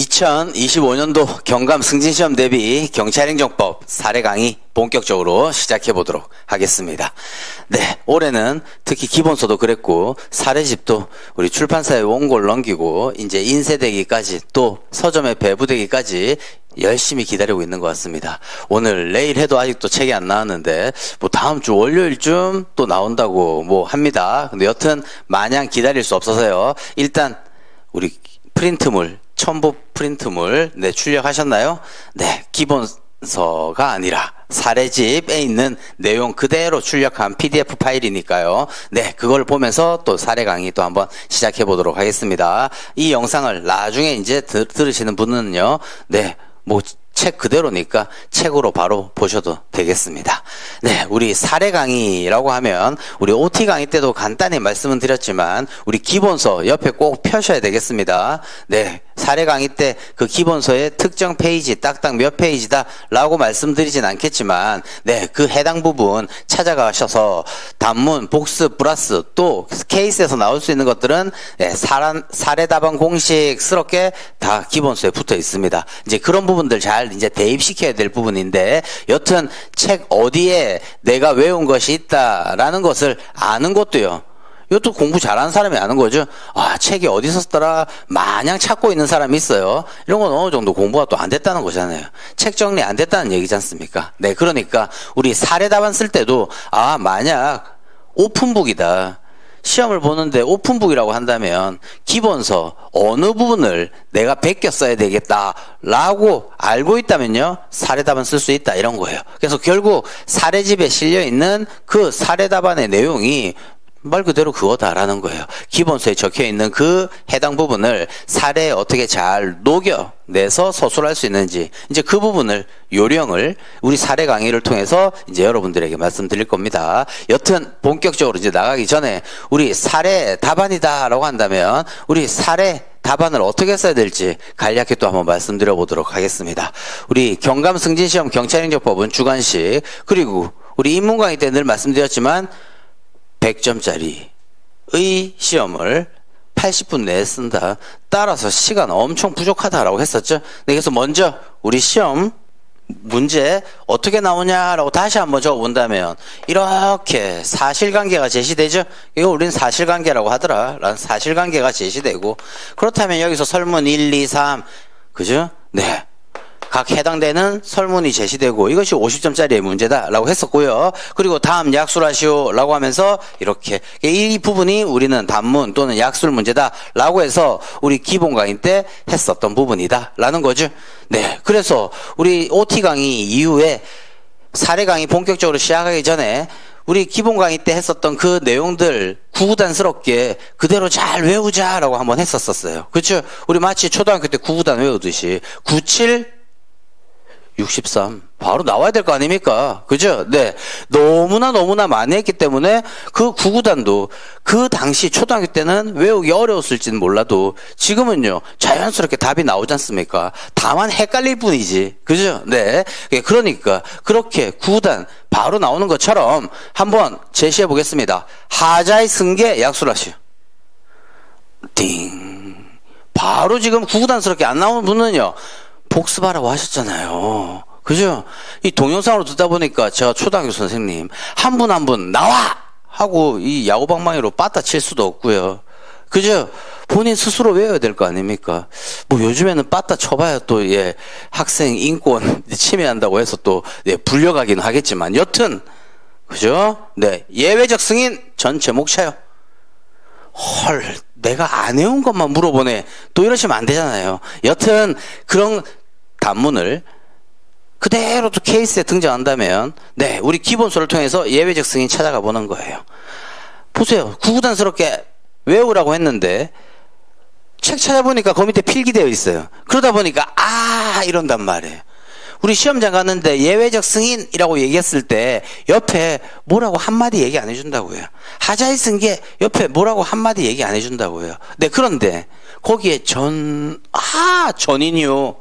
2025년도 경감 승진시험 대비 경찰행정법 사례 강의 본격적으로 시작해 보도록 하겠습니다. 네, 올해는 특히 기본서도 그랬고 사례집도 우리 출판사에 원고를 넘기고 이제 인쇄되기까지 또 서점에 배부되기까지 열심히 기다리고 있는 것 같습니다. 오늘 내일 해도 아직도 책이 안 나왔는데 뭐 다음 주 월요일쯤 또 나온다고 뭐 합니다. 근데 여튼 마냥 기다릴 수 없어서요. 일단 우리 프린트물 첨부 프린트물 출력하셨나요? 네, 기본서가 아니라 사례집에 있는 내용 그대로 출력한 PDF 파일이니까요. 네, 그걸 보면서 또 사례 강의 또 한번 시작해 보도록 하겠습니다. 이 영상을 나중에 이제 들으시는 분은요. 네, 뭐 책 그대로니까 책으로 바로 보셔도 되겠습니다. 네, 우리 사례 강의라고 하면 우리 OT 강의 때도 간단히 말씀은 드렸지만 우리 기본서 옆에 꼭 펴셔야 되겠습니다. 네, 사례 강의 때 그 기본서의 특정 페이지 딱딱 몇 페이지다 라고 말씀드리진 않겠지만 네, 그 해당 부분 찾아가셔서 단문, 복습, 플러스 또 케이스에서 나올 수 있는 것들은 네, 사례 답안 공식스럽게 다 기본서에 붙어 있습니다. 이제 그런 부분들 잘 이제 대입시켜야 될 부분인데 여튼 책 어디에 내가 외운 것이 있다라는 것을 아는 것도요. 이것도 공부 잘하는 사람이 아는 거죠. 아, 책이 어디서 썼더라 마냥 찾고 있는 사람이 있어요. 이런 건 어느 정도 공부가 또 안 됐다는 거잖아요. 책 정리 안 됐다는 얘기지 않습니까? 네, 그러니까 우리 사례 답안 쓸 때도 아, 만약 오픈북이다. 시험을 보는데 오픈북이라고 한다면 기본서 어느 부분을 내가 베껴 써야 되겠다라고 알고 있다면요. 사례답안 쓸 수 있다 이런 거예요. 그래서 결국 사례집에 실려있는 그 사례답안의 내용이 말 그대로 그거다라는 거예요. 기본서에 적혀있는 그 해당 부분을 사례에 어떻게 잘 녹여내서 서술할 수 있는지 이제 그 부분을 요령을 우리 사례 강의를 통해서 이제 여러분들에게 말씀드릴 겁니다. 여튼 본격적으로 이제 나가기 전에 우리 사례 답안이다라고 한다면 우리 사례 답안을 어떻게 써야 될지 간략히 또 한번 말씀드려 보도록 하겠습니다. 우리 경감 승진시험 경찰행정법은 주관식 그리고 우리 인문 강의 때 늘 말씀드렸지만 100점짜리의 시험을 80분 내에 쓴다. 따라서 시간 엄청 부족하다라고 했었죠. 그래서 먼저 우리 시험 문제 어떻게 나오냐라고 다시 한번 적어본다면 이렇게 사실관계가 제시되죠. 이거 우리는 사실관계라고 하더라. 라는 사실관계가 제시되고 그렇다면 여기서 설문 1, 2, 3 그죠? 네. 각 해당되는 설문이 제시되고 이것이 50점짜리의 문제다라고 했었고요. 그리고 다음 약술하시오라고 하면서 이렇게 이 부분이 우리는 단문 또는 약술 문제다라고 해서 우리 기본 강의 때 했었던 부분이다라는 거죠. 네, 그래서 우리 OT 강의 이후에 사례 강의 본격적으로 시작하기 전에 우리 기본 강의 때 했었던 그 내용들 구구단스럽게 그대로 잘 외우자라고 한번 했었어요. 그렇죠? 우리 마치 초등학교 때 구구단 외우듯이 97 63 바로 나와야 될 거 아닙니까? 그죠? 네. 너무나 많이 했기 때문에 그 구구단도 그 당시 초등학교 때는 외우기 어려웠을지는 몰라도 지금은요 자연스럽게 답이 나오지 않습니까? 다만 헷갈릴 뿐이지. 그죠? 네. 그러니까 그렇게 구구단 바로 나오는 것처럼 한번 제시해 보겠습니다. 하자의 승계 약술하시오. 띵. 바로 지금 구구단스럽게 안 나오는 분은요. 복습하라고 하셨잖아요. 그죠? 이 동영상으로 듣다 보니까 제가 초등학교 선생님 한 분 한 분 나와! 하고 이 야구방망이로 빠따 칠 수도 없고요. 그죠? 본인 스스로 외워야 될 거 아닙니까? 뭐 요즘에는 빠따 쳐봐야 또 예, 학생 인권 침해한다고 해서 또 예, 불려가기는 하겠지만 여튼 그죠? 네, 예외적 승인 전 제목 차요. 헐, 내가 안 해온 것만 물어보네. 또 이러시면 안 되잖아요. 여튼 그런 단문을 그대로 또 케이스에 등장한다면 네, 우리 기본서를 통해서 예외적 승인 찾아가 보는 거예요. 보세요. 구구단스럽게 외우라고 했는데 책 찾아보니까 그 밑에 필기되어 있어요. 그러다 보니까 아 이런단 말이에요. 우리 시험장 갔는데 예외적 승인이라고 얘기했을 때 옆에 뭐라고 한마디 얘기 안 해준다고요. 하자의 승계 옆에 뭐라고 한마디 얘기 안 해준다고요. 네, 그런데 거기에 전인이요.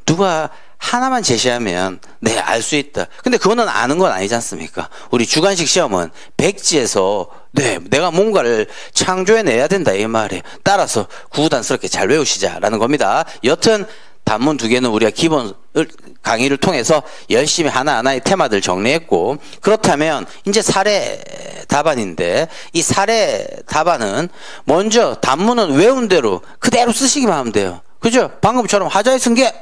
누가 하나만 제시하면 네, 알 수 있다. 근데 그거는 아는 건 아니지 않습니까? 우리 주관식 시험은 백지에서 네, 내가 뭔가를 창조해내야 된다 이 말이에요. 따라서 구구단스럽게 잘 외우시자라는 겁니다. 여튼 단문 두 개는 우리가 기본 강의를 통해서 열심히 하나하나의 테마들 정리했고, 그렇다면 이제 사례 답안인데, 이 사례 답안은 먼저 단문은 외운 대로 그대로 쓰시기만 하면 돼요. 그죠? 방금처럼 하자에 쓴 게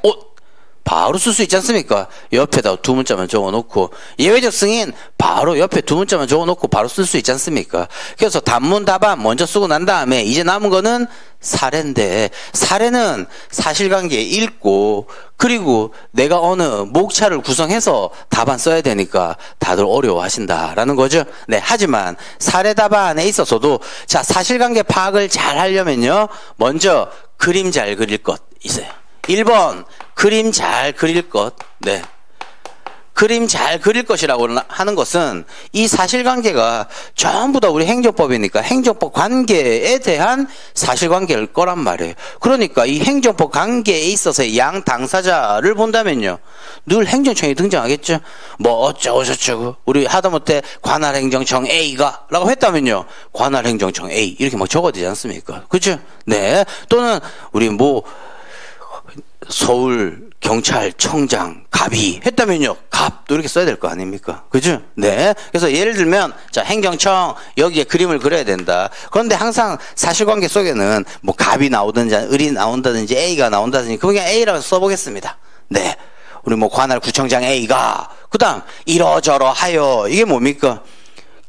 바로 쓸 수 있지 않습니까? 옆에다 두 문자만 적어놓고, 예외적 승인 바로 옆에 두 문자만 적어놓고 바로 쓸 수 있지 않습니까? 그래서 단문 답안 먼저 쓰고 난 다음에 이제 남은 거는 사례인데, 사례는 사실관계 읽고, 그리고 내가 어느 목차를 구성해서 답안 써야 되니까 다들 어려워하신다라는 거죠. 네, 하지만 사례 답안에 있어서도 자, 사실관계 파악을 잘 하려면요, 먼저 그림 잘 그릴 것 있어요. 1번 그림 잘 그릴 것. 네. 그림 잘 그릴 것이라고 하는 것은 이 사실관계가 전부 다 우리 행정법이니까 행정법 관계에 대한 사실관계일 거란 말이에요. 그러니까 이 행정법 관계에 있어서의 양 당사자를 본다면요, 늘 행정청이 등장하겠죠. 뭐 어쩌고 저쩌고, 우리 하다못해 관할행정청 A가 라고 했다면요, 관할행정청 A 이렇게 막 적어야 되지 않습니까? 그죠? 네. 또는 우리 뭐 서울 경찰청장 갑이 했다면요, 갑도 이렇게 써야 될 거 아닙니까? 그죠? 네. 그래서 예를 들면 자, 행정청 여기에 그림을 그려야 된다. 그런데 항상 사실관계 속에는 뭐 갑이 나오든지 을이 나온다든지 A가 나온다든지 그냥 A라고 써보겠습니다. 네. 우리 뭐 관할구청장 A가 그다음 이러저러 하여, 이게 뭡니까?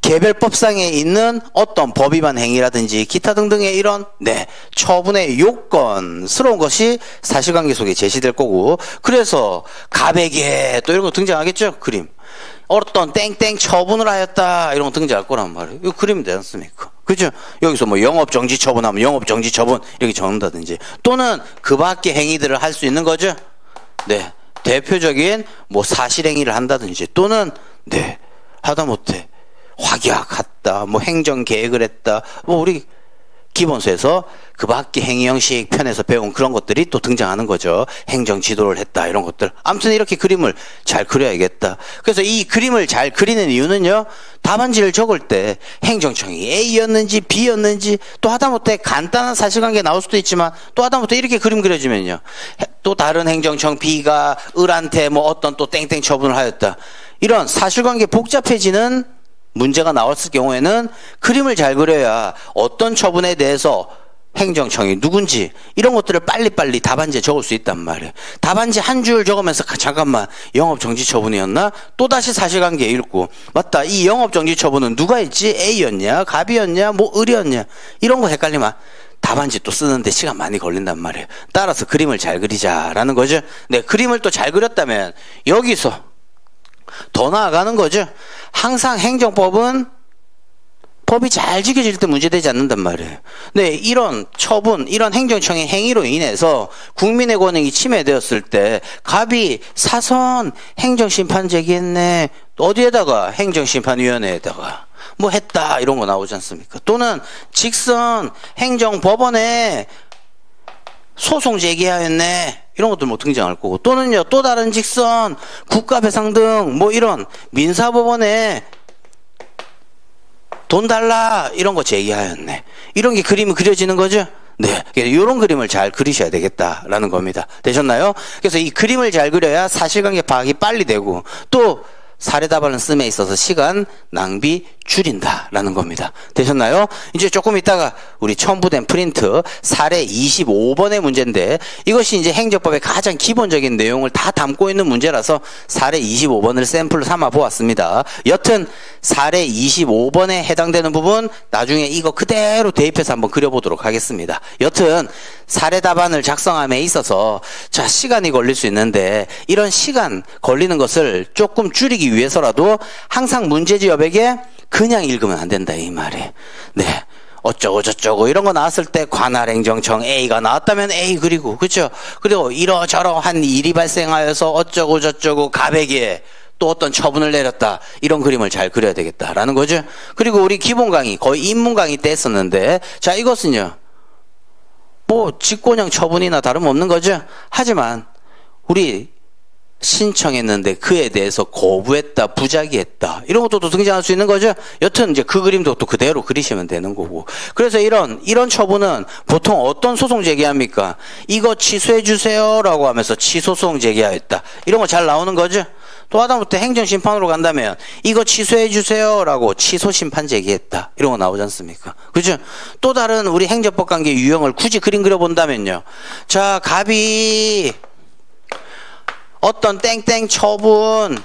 개별법상에 있는 어떤 법 위반 행위라든지 기타 등등의 이런 네, 처분의 요건스러운 것이 사실관계 속에 제시될 거고, 그래서 갑에게 또 이런 거 등장하겠죠. 그림. 어떤 땡땡 처분을 하였다 이런 거 등장할 거란 말이에요. 이거 그림이 되지 않습니까? 그죠? 여기서 뭐 영업정지 처분하면 영업정지 처분 이렇게 적는다든지, 또는 그 밖의 행위들을 할 수 있는 거죠. 네. 대표적인 뭐 사실행위를 한다든지, 또는 네, 하다못해 확약했다, 뭐 행정계획을 했다, 뭐 우리 기본서에서 그 밖의 행위 형식 편에서 배운 그런 것들이 또 등장하는 거죠. 행정지도를 했다 이런 것들. 아무튼 이렇게 그림을 잘 그려야겠다. 그래서 이 그림을 잘 그리는 이유는요, 답안지를 적을 때 행정청이 A였는지 B였는지, 또 하다못해 간단한 사실관계 나올 수도 있지만, 또 하다못해 이렇게 그림 그려지면요, 또 다른 행정청 B가 을한테 뭐 어떤 또 땡땡 처분을 하였다, 이런 사실관계 복잡해지는 문제가 나왔을 경우에는 그림을 잘 그려야 어떤 처분에 대해서 행정청이 누군지 이런 것들을 빨리빨리 답안지에 적을 수 있단 말이에요. 답안지 한 줄 적으면서 잠깐만, 영업정지 처분이었나? 또다시 사실관계 읽고, 맞다, 이 영업정지 처분은 누가 했지? A였냐? 갑이었냐? 뭐 을이었냐? 이런 거 헷갈리면 답안지 또 쓰는데 시간 많이 걸린단 말이에요. 따라서 그림을 잘 그리자라는 거죠. 네, 그림을 또 잘 그렸다면 여기서 더 나아가는 거죠. 항상 행정법은 법이 잘 지켜질 때 문제되지 않는단 말이에요. 네, 이런 처분, 이런 행정청의 행위로 인해서 국민의 권익이 침해되었을 때 갑이 사선 행정심판 제기했네. 어디에다가? 행정심판위원회에다가 뭐 했다 이런 거 나오지 않습니까? 또는 직선 행정법원에 소송 제기하였네 이런 것들 뭐 등장할 거고, 또는요, 또 다른 직선 국가배상 등 뭐 이런 민사법원에 돈 달라 이런 거 제기하였네, 이런 게 그림이 그려지는 거죠. 네, 이런 그림을 잘 그리셔야 되겠다라는 겁니다. 되셨나요? 그래서 이 그림을 잘 그려야 사실관계 파악이 빨리 되고, 또 사례 답안을 씀에 있어서 시간 낭비 줄인다라는 겁니다. 되셨나요? 이제 조금 있다가 우리 첨부된 프린트 사례 25번의 문제인데, 이것이 이제 행정법의 가장 기본적인 내용을 다 담고 있는 문제라서 사례 25번을 샘플로 삼아 보았습니다. 여튼 사례 25번에 해당되는 부분 나중에 이거 그대로 대입해서 한번 그려보도록 하겠습니다. 여튼 사례 답안을 작성함에 있어서 자, 시간이 걸릴 수 있는데, 이런 시간 걸리는 것을 조금 줄이기 위해서라도 항상 문제지역에게 그냥 읽으면 안 된다 이 말이에요. 네, 어쩌고 저쩌고 이런 거 나왔을 때 관할행정청 A가 나왔다면 A 그리고, 그렇죠? 그리고 이러저러한 일이 발생하여서 어쩌고 저쩌고 갑에게 또 어떤 처분을 내렸다, 이런 그림을 잘 그려야 되겠다라는 거죠. 그리고 우리 기본 강의 거의 입문 강의 때 했었는데, 자, 이것은요 뭐 직권형 처분이나 다름없는 거죠. 하지만 우리 신청했는데 그에 대해서 거부했다, 부작위했다. 이런 것도 또 등장할 수 있는 거죠. 여튼 이제 그 그림도 또 그대로 그리시면 되는 거고. 그래서 이런 처분은 보통 어떤 소송 제기합니까? 이거 취소해 주세요라고 하면서 취소소송 제기하였다. 이런 거 잘 나오는 거죠. 또 하다못해 행정심판으로 간다면 이거 취소해 주세요라고 취소심판 제기했다. 이런 거 나오지 않습니까? 그죠? 또 다른 우리 행정법 관계 유형을 굳이 그림 그려본다면요. 자, 갑이 어떤 땡땡 처분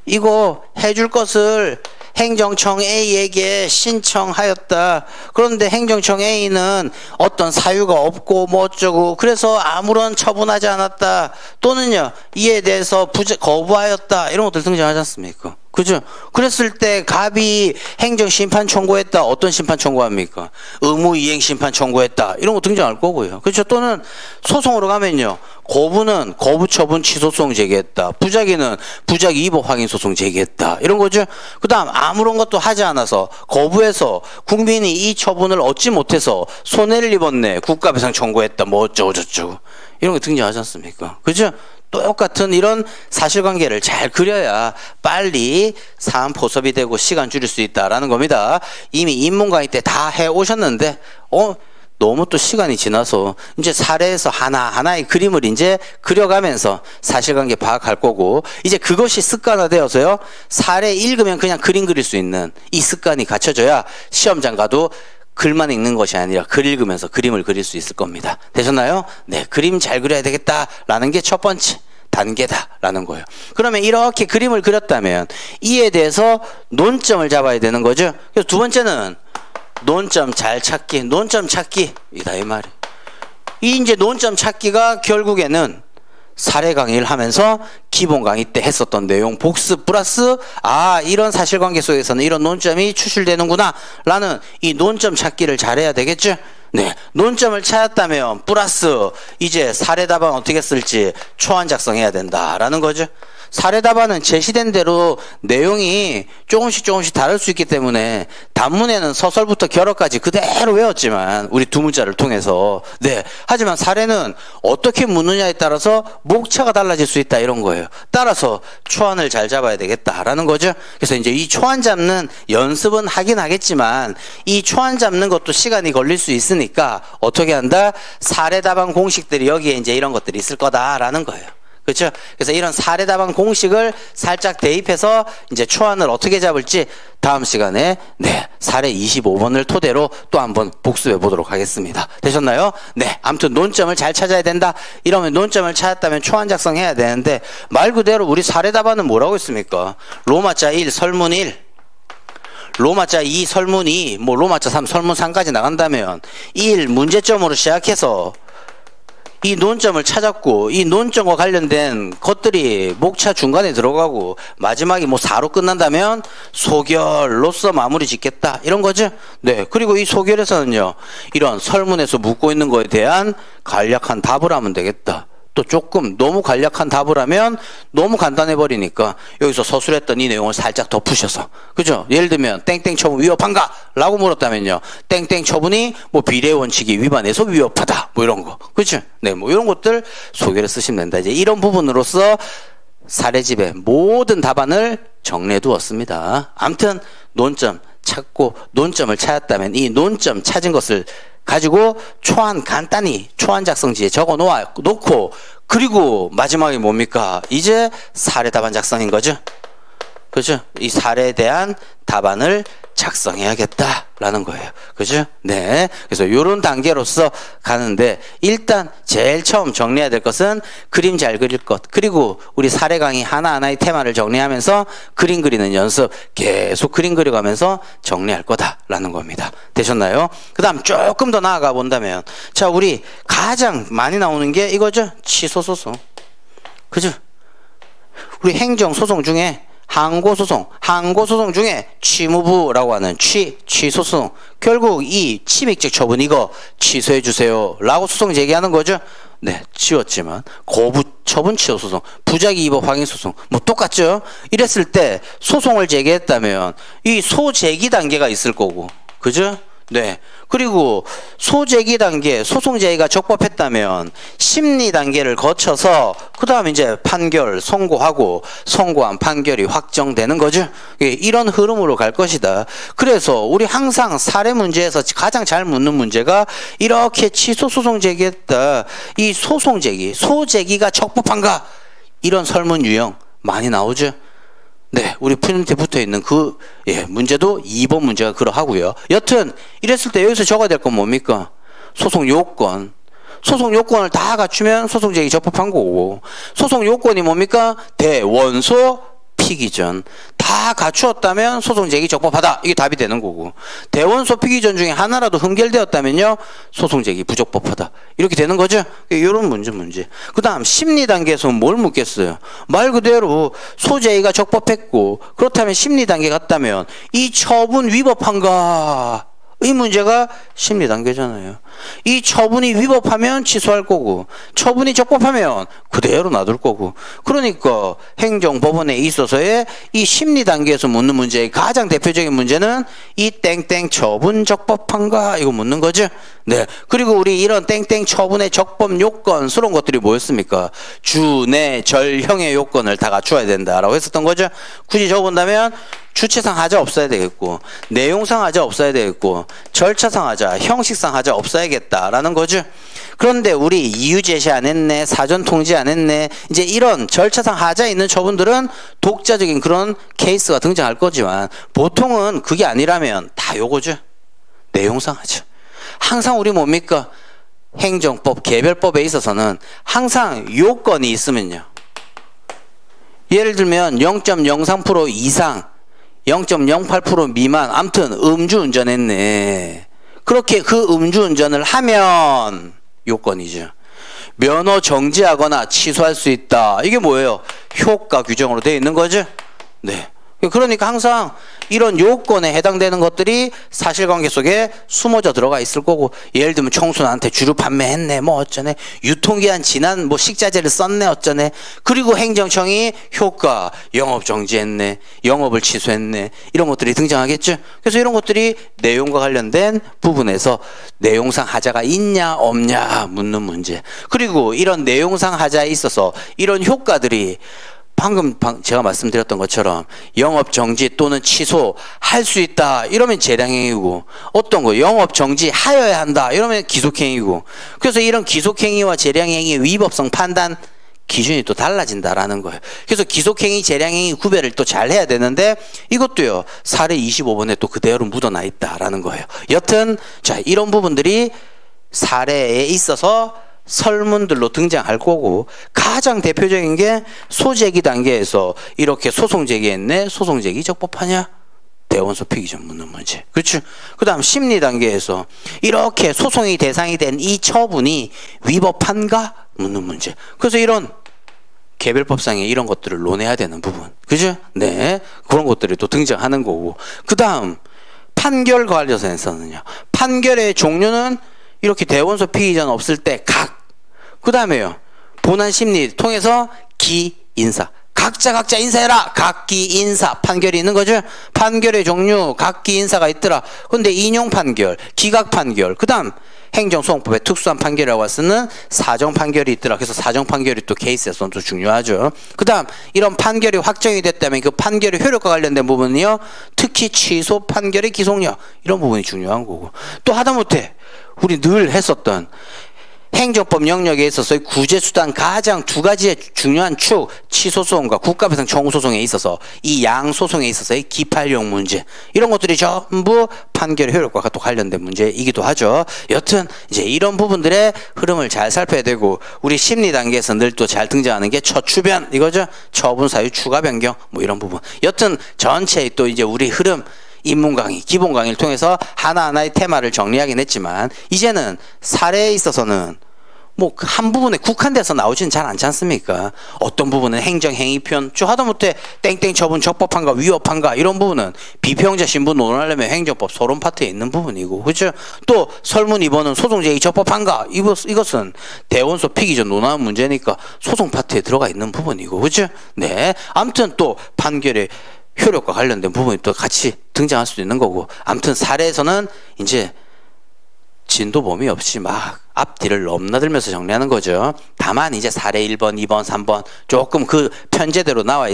이거 해줄 것을 행정청 A에게 신청하였다. 그런데 행정청 A는 어떤 사유가 없고 뭐 어쩌고 그래서 아무런 처분하지 않았다. 또는요 이에 대해서 거부하였다. 이런 것들 등장하지 않습니까? 그죠? 그랬을 때 갑이 행정심판 청구했다. 어떤 심판 청구합니까? 의무이행심판 청구했다. 이런 거 등장할 거고요. 그렇죠? 또는 소송으로 가면요. 거부는 거부처분 취소소송 제기했다. 부작위는 부작위 위법 확인소송 제기했다. 이런 거죠. 그 다음 아무런 것도 하지 않아서 거부해서 국민이 이 처분을 얻지 못해서 손해를 입었네. 국가배상 청구했다. 뭐 어쩌고 저쩌고. 이런 거 등장하지 않습니까? 그죠? 똑같은 이런 사실관계를 잘 그려야 빨리 사안 포섭이 되고 시간 줄일 수 있다라는 겁니다. 이미 입문 강의 때 다 해오셨는데 너무 또 시간이 지나서 이제 사례에서 하나하나의 그림을 이제 그려가면서 사실관계 파악할 거고 이제 그것이 습관화되어서요. 사례 읽으면 그냥 그림 그릴 수 있는 이 습관이 갖춰져야 시험장 가도 글만 읽는 것이 아니라 글 읽으면서 그림을 그릴 수 있을 겁니다. 되셨나요? 네, 그림 잘 그려야 되겠다라는 게 첫 번째 단계다라는 거예요. 그러면 이렇게 그림을 그렸다면 이에 대해서 논점을 잡아야 되는 거죠. 그래서 두 번째는 논점 잘 찾기, 논점 찾기 이다 이 말이에요. 이 이제 논점 찾기가 결국에는 사례 강의를 하면서 기본 강의 때 했었던 내용 복습 플러스 이런 사실관계 속에서는 이런 논점이 추출되는구나 라는 이 논점 찾기를 잘해야 되겠죠. 네, 논점을 찾았다면 플러스 이제 사례 답안 어떻게 쓸지 초안 작성해야 된다라는 거죠. 사례 답안은 제시된 대로 내용이 조금씩 다를 수 있기 때문에 단문에는 서설부터 결어까지 그대로 외웠지만 우리 두 문자를 통해서 네, 하지만 사례는 어떻게 묻느냐에 따라서 목차가 달라질 수 있다 이런 거예요. 따라서 초안을 잘 잡아야 되겠다라는 거죠. 그래서 이제 이 초안 잡는 연습은 하긴 하겠지만 이 초안 잡는 것도 시간이 걸릴 수 있으니까 어떻게 한다? 사례 답안 공식들이 여기에 이제 이런 것들이 있을 거다라는 거예요. 그렇죠? 그래서 이런 사례 답안 공식을 살짝 대입해서 이제 초안을 어떻게 잡을지 다음 시간에 네, 사례 25번을 토대로 또 한번 복습해 보도록 하겠습니다. 되셨나요? 네, 아무튼 논점을 잘 찾아야 된다. 이러면 논점을 찾았다면 초안 작성해야 되는데 말 그대로 우리 사례 답안은 뭐라고 했습니까? 로마자 1 설문 1 로마자 2 설문 2 뭐 로마자 3 설문 3까지 나간다면 1 문제점으로 시작해서 이 논점을 찾았고 이 논점과 관련된 것들이 목차 중간에 들어가고 마지막에 뭐 4로 끝난다면 소결로서 마무리 짓겠다 이런 거죠. 네, 그리고 이 소결에서는요 이런 설문에서 묻고 있는 거에 대한 간략한 답을 하면 되겠다. 또 조금 너무 간략한 답을 하면 너무 간단해 버리니까 여기서 서술했던 이 내용을 살짝 덧붙여서 그죠? 예를 들면 땡땡 처분 위협한가? 라고 물었다면요 땡땡 처분이 뭐 비례 원칙이 위반해서 위협하다 뭐 이런 거 그죠? 네, 뭐 이런 것들 소개를 쓰시면 된다. 이제 이런 부분으로서 사례집의 모든 답안을 정리해 두었습니다. 아무튼 논점 찾고 논점을 찾았다면 이 논점 찾은 것을 가지고 초안 간단히 초안 작성지에 적어 놓고 그리고 마지막에 뭡니까? 이제 사례 답안 작성인 거죠. 그죠? 이 사례에 대한 답안을 작성해야겠다라는 거예요. 그죠? 네. 그래서 이런 단계로서 가는데 일단 제일 처음 정리해야 될 것은 그림 잘 그릴 것. 그리고 우리 사례 강의 하나하나의 테마를 정리하면서 그림 그리는 연습 계속 그림 그려가면서 정리할 거다라는 겁니다. 되셨나요? 그 다음 조금 더 나아가 본다면 자, 우리 가장 많이 나오는 게 이거죠. 취소소송. 그죠? 우리 행정소송 중에 항고소송 중에 취무부라고 하는 취소소송 결국 이 침입적 처분 이거 취소해 주세요 라고 소송 제기하는 거죠. 네, 지웠지만 거부처분 취소소송 부작위 위법 확인소송 뭐 똑같죠. 이랬을 때 소송을 제기했다면 이 소제기 단계가 있을 거고 그죠? 네. 그리고 소제기 단계, 소송 제기가 적법했다면 심리 단계를 거쳐서 그 다음 이제 판결 선고하고 선고한 판결이 확정되는 거죠. 이런 흐름으로 갈 것이다. 그래서 우리 항상 사례 문제에서 가장 잘 묻는 문제가 이렇게 취소 소송 제기했다. 이 소송 제기, 소제기가 적법한가? 이런 설문 유형 많이 나오죠. 네, 우리 프린트에 붙어 있는 그 문제도 2번 문제가 그러하고요. 여튼 이랬을 때 여기서 적어야 될 건 뭡니까? 소송 요건. 소송 요건을 다 갖추면 소송 제기 적법한 거고, 소송 요건이 뭡니까? 대원소 피기전 다 갖추었다면 소송 제기 적법하다. 이게 답이 되는 거고, 대원소 피기전 중에 하나라도 흠결되었다면요 소송 제기 부적법하다. 이렇게 되는 거죠. 이런 문제. 그 다음 심리 단계에서는 뭘 묻겠어요? 말 그대로 소제기가 적법했고 그렇다면 심리 단계 갔다면 이 처분 위법한가? 이 문제가 심리 단계잖아요. 이 처분이 위법하면 취소할 거고 처분이 적법하면 그대로 놔둘 거고, 그러니까 행정법원에 있어서의 이 심리 단계에서 묻는 문제의 가장 대표적인 문제는 이 땡땡 처분 적법한가 이거 묻는 거죠. 네. 그리고 우리 이런 땡땡 처분의 적법 요건스러운 것들이 뭐였습니까? 주, 내, 절, 형의 요건을 다 갖춰야 된다라고 했었던 거죠. 굳이 적어본다면 주체상 하자 없어야 되겠고, 내용상 하자 없어야 되겠고, 절차상 하자, 형식상 하자 없어야겠다라는 거죠. 그런데 우리 이유 제시 안 했네, 사전 통지 안 했네, 이제 이런 절차상 하자 있는 처분들은 독자적인 그런 케이스가 등장할 거지만 보통은 그게 아니라면 다 요거죠. 내용상 하자. 항상 우리 뭡니까? 행정법, 개별법에 있어서는 항상 요건이 있으면요. 예를 들면 0.03% 이상, 0.08% 미만, 아무튼 음주운전했네. 그렇게 그 음주운전을 하면 요건이죠. 면허 정지하거나 취소할 수 있다. 이게 뭐예요? 효과 규정으로 되어 있는 거죠. 네. 그러니까 항상 이런 요건에 해당되는 것들이 사실관계 속에 숨어져 들어가 있을 거고, 예를 들면 청소년한테 주류 판매했네 뭐 어쩌네, 유통기한 지난 뭐 식자재를 썼네 어쩌네, 그리고 행정청이 효과 영업 정지했네, 영업을 취소했네, 이런 것들이 등장하겠죠. 그래서 이런 것들이 내용과 관련된 부분에서 내용상 하자가 있냐 없냐 묻는 문제. 그리고 이런 내용상 하자에 있어서 이런 효과들이 방금 제가 말씀드렸던 것처럼 영업 정지 또는 취소할 수 있다 이러면 재량행위고, 어떤 거 영업 정지 하여야 한다 이러면 기속행위고, 그래서 이런 기속행위와 재량행위의 위법성 판단 기준이 또 달라진다라는 거예요. 그래서 기속행위, 재량행위 구별을 또 잘 해야 되는데 이것도요 사례 25번에 또 그대로 묻어나 있다라는 거예요. 여튼 자, 이런 부분들이 사례에 있어서 설문들로 등장할 거고, 가장 대표적인 게 소제기 단계에서 이렇게 소송 제기했네, 소송 제기 적법하냐, 대원소 피기전 묻는 문제. 그렇죠. 그 다음 심리 단계에서 이렇게 소송이 대상이 된 이 처분이 위법한가 묻는 문제. 그래서 이런 개별법상에 이런 것들을 논해야 되는 부분. 그죠? 네. 그런 것들이 또 등장하는 거고, 그 다음 판결 관련해서는요, 판결의 종류는 이렇게 대원소 피기전 없을 때 그 다음에요 본안 심리 통해서 기, 인사, 각자 인사해라. 각기 인사 판결이 있는 거죠. 판결의 종류 각기 인사가 있더라. 근데 인용 판결, 기각 판결, 그 다음 행정소송법에 특수한 판결이라고 쓰는 사정 판결이 있더라. 그래서 사정 판결이 또 케이스에서는 또 중요하죠. 그 다음 이런 판결이 확정이 됐다면 그 판결의 효력과 관련된 부분이요, 특히 취소 판결의 기속력, 이런 부분이 중요한 거고, 또 하다못해 우리 늘 했었던 행정법 영역에 있어서 구제수단 가장 두 가지의 중요한 축, 취소소송과 국가배상 청구소송에 있어서 이 양소송에 있어서의 기판용 문제, 이런 것들이 전부 판결의 효력과 또 관련된 문제이기도 하죠. 여튼 이제 이런 부분들의 흐름을 잘 살펴야 되고, 우리 심리 단계에서 늘 또 잘 등장하는 게 처추변 이거죠. 처분 사유 추가 변경 뭐 이런 부분. 여튼 전체의 또 이제 우리 흐름, 입문 강의, 기본 강의를 통해서 하나하나의 테마를 정리하긴 했지만, 이제는 사례에 있어서는 뭐 한 부분에 국한돼서 나오지는 잘 않지 않습니까? 어떤 부분은 행정행위편, 저 하다못해 땡땡 처분 적법한가 위법한가 이런 부분은 비평자 신분 논하려면 행정법 서론 파트에 있는 부분이고, 그렇죠? 또 설문 2번은 소송제기 적법한가, 이것은 대원소 피기전 논하는 문제니까 소송 파트에 들어가 있는 부분이고, 그렇죠? 네, 아무튼 또 판결의 효력과 관련된 부분이 또 같이 등장할 수도 있는 거고, 아무튼 사례에서는 이제 진도범위 없이 막 앞뒤를 넘나들면서 정리하는 거죠. 다만 이제 사례 1번, 2번, 3번 조금 그 편제대로 나와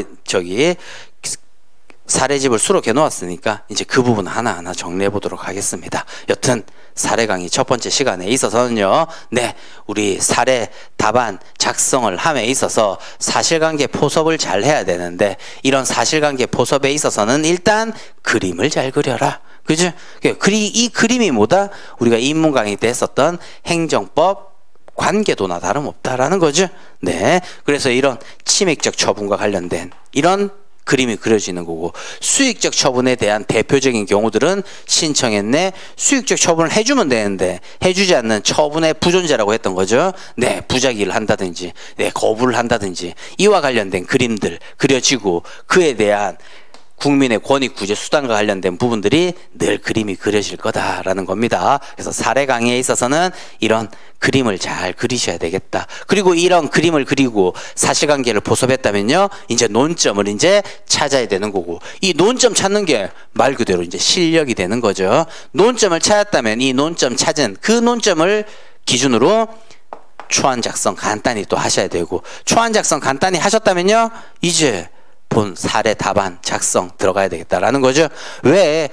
사례집을 수록해 놓았으니까 이제 그 부분 하나하나 정리해 보도록 하겠습니다. 여튼 사례 강의 첫 번째 시간에 있어서는요, 네, 우리 사례 답안 작성을 함에 있어서 사실관계 포섭을 잘 해야 되는데, 이런 사실관계 포섭에 있어서는 일단 그림을 잘 그려라. 그죠? 이 그림이 뭐다? 우리가 인문 강의 때 했었던 행정법 관계도나 다름없다라는 거죠. 네. 그래서 이런 치맥적 처분과 관련된 이런 그림이 그려지는 거고, 수익적 처분에 대한 대표적인 경우들은 신청했네, 수익적 처분을 해주면 되는데 해주지 않는 처분의 부존재라고 했던 거죠. 네, 부작위를 한다든지, 네, 거부를 한다든지, 이와 관련된 그림들 그려지고, 그에 대한 국민의 권익 구제 수단과 관련된 부분들이 늘 그림이 그려질 거다라는 겁니다. 그래서 사례 강의에 있어서는 이런 그림을 잘 그리셔야 되겠다. 그리고 이런 그림을 그리고 사실관계를 포섭했다면요, 이제 논점을 이제 찾아야 되는 거고, 이 논점 찾는 게 말 그대로 이제 실력이 되는 거죠. 논점을 찾았다면 이 논점 찾은 그 논점을 기준으로 초안 작성 간단히 또 하셔야 되고, 초안 작성 간단히 하셨다면요, 이제 본 사례 답안 작성 들어가야 되겠다라는 거죠. 왜?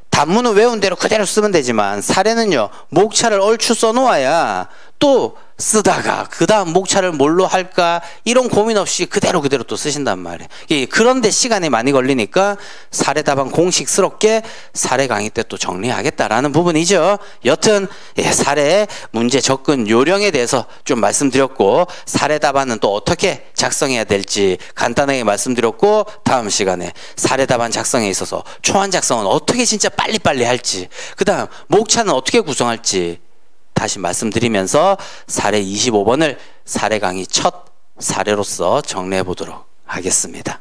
단문은 외운 대로 그대로 쓰면 되지만 사례는요, 목차를 얼추 써놓아야 또 쓰다가 그 다음 목차를 뭘로 할까 이런 고민 없이 그대로 또 쓰신단 말이에요. 그런데 시간이 많이 걸리니까 사례 답안 공식스럽게 사례 강의 때 또 정리하겠다라는 부분이죠. 여튼 사례 문제 접근 요령에 대해서 좀 말씀드렸고, 사례 답안은 또 어떻게 작성해야 될지 간단하게 말씀드렸고, 다음 시간에 사례 답안 작성에 있어서 초안 작성은 어떻게 진짜 빨리빨리 할지, 그 다음 목차는 어떻게 구성할지 다시 말씀드리면서 사례 25번을 사례 강의 첫 사례로서 정리해 보도록 하겠습니다.